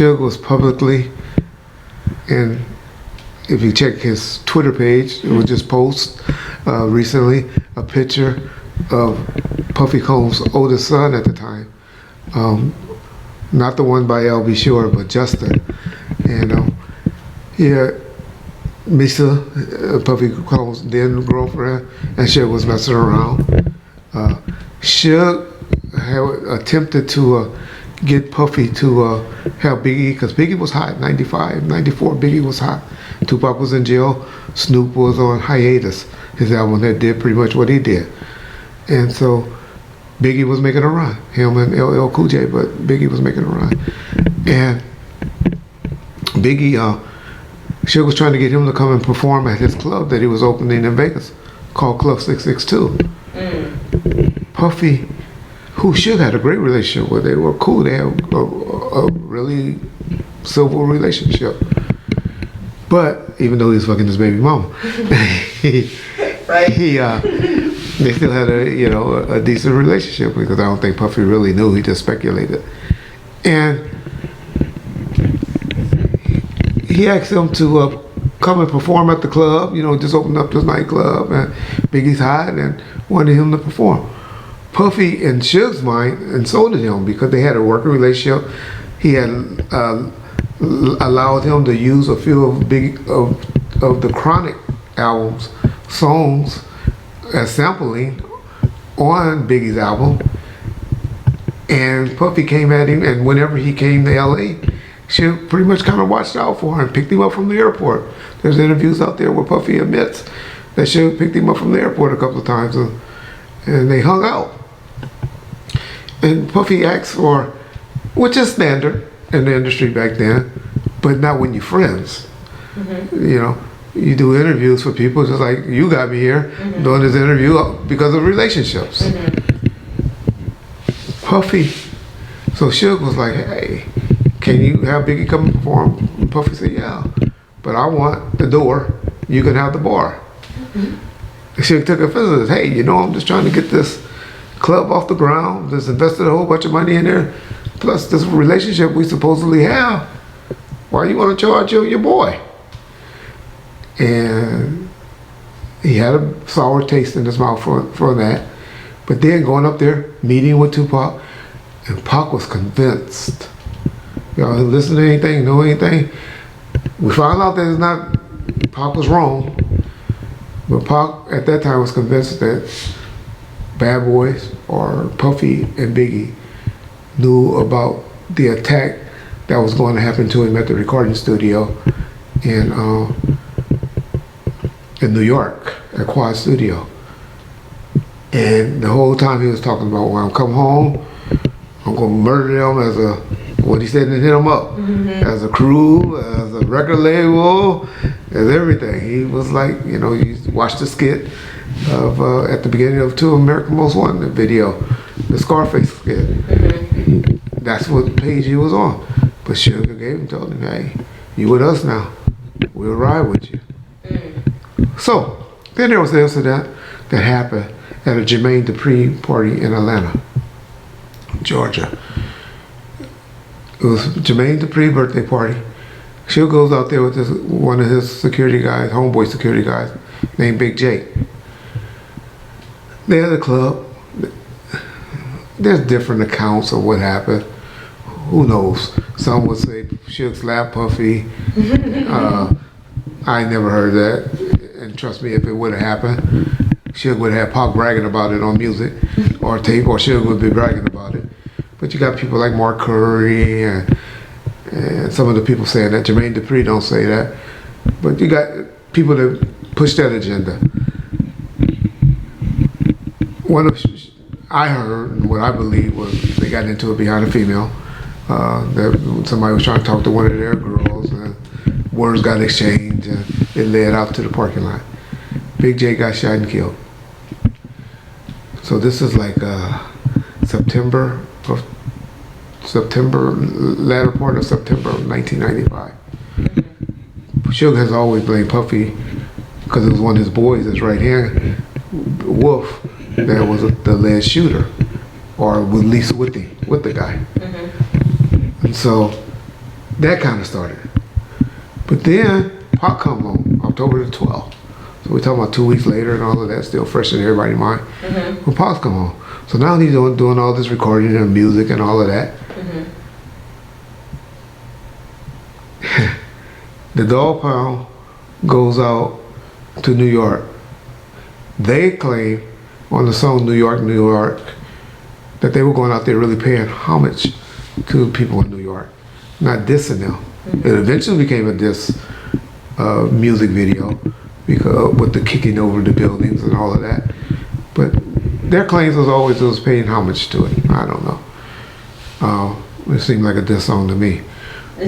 Suge was publicly, and if you check his Twitter page, it was just post recently a picture of Puffy Combs' oldest son at the time. Not the one by L.B. Shore, but Justin. And Misa, Puffy Combs' then girlfriend, and Suge was messing around. Suge had attempted to get Puffy to have Biggie, because Biggie was hot, 95, 94, Biggie was hot. Tupac was in jail, Snoop was on hiatus. His album that did pretty much what he did. And so Biggie was making a run, him and LL Cool J, but Biggie was making a run. And Biggie, Suge was trying to get him to come and perform at his club that he was opening in Vegas, called Club 662. Puffy, who Suge had a great relationship with, they were cool, they had a really civil relationship. But even though he was fucking his baby mama, they still had a decent relationship, because I don't think Puffy really knew, he just speculated. And he asked him to come and perform at the club, just open up this nightclub, and Biggie's hot and wanted him to perform. Puffy, in Suge's mind, insulted him because they had a working relationship. He had allowed him to use a few of the Chronic album's songs as sampling on Biggie's album. And Puffy came at him, and whenever he came to LA, Suge pretty much kind of watched out for him, picked him up from the airport. There's interviews out there where Puffy admits that Suge picked him up from the airport a couple of times, and they hung out. And Puffy asked for, which is standard in the industry back then, but not when you're friends. You do interviews for people, just like you got me here doing this interview because of relationships. Puffy, so Suge was like, hey, can you have Biggie come and perform? And Puffy said, yeah, but I want the door, you can have the bar. Suge took offense, hey, I'm just trying to get this club off the ground, just invested a whole bunch of money in there, plus this relationship we supposedly have. Why you want to charge your boy? And he had a sour taste in his mouth for that. But then going up there, meeting with Tupac, and Pac was convinced. Y'all listen to anything, know anything? We found out that Pac was wrong, but Pac at that time was convinced that Bad Boys or Puffy and Biggie knew about the attack that was going to happen to him at the recording studio in New York, at Quad Studio. And the whole time he was talking about, when I come home, I'm going to murder them as what he said, and hit them up, as a crew, as a record label, as everything. He was like, you watch the skit of at the beginning of Two American Most Wanted video, the Scarface skit. That's what page he was on. But Sugar gave him, told him, hey, you with us now. We'll ride with you. So, then there was the incident that happened at a Jermaine Dupri party in Atlanta, Georgia. It was Jermaine Dupri birthday party. Suge goes out there with one of his security guys, homeboy security guys, named Big Jake. They're at the club. There's different accounts of what happened. Who knows? Some would say Suge slapped Puffy. I never heard that. And trust me, if it would have happened, Suge would have Pac bragging about it on music or tape, or Suge would be bragging about it. But you got people like Mark Curry and some of the people saying that. Jermaine Dupri don't say that. But you got people that push that agenda. I heard, what I believe was they got into it behind a female. That somebody was trying to talk to one of their girls, and words got exchanged, and it led out to the parking lot. Big J got shot and killed. So this is like September, latter part of September of 1995. Suge has always blamed Puffy because it was one of his boys, his right hand, Wolf, that was the lead shooter, or at least with the guy. And so That kind of started. But then Pac come on October the 12th. So we're talking about 2 weeks later and all of that, still fresh in everybody's mind. When Pac's come on. So now he's doing all this recording and music and all of that. The Dog Pound goes out to New York. They claim on the song New York, New York, that they were going out there really paying homage to people in New York, not dissing them. It eventually became a diss music video because with the kicking over the buildings and all of that. But their claims was always paying homage to it. I don't know. It seemed like a diss song to me.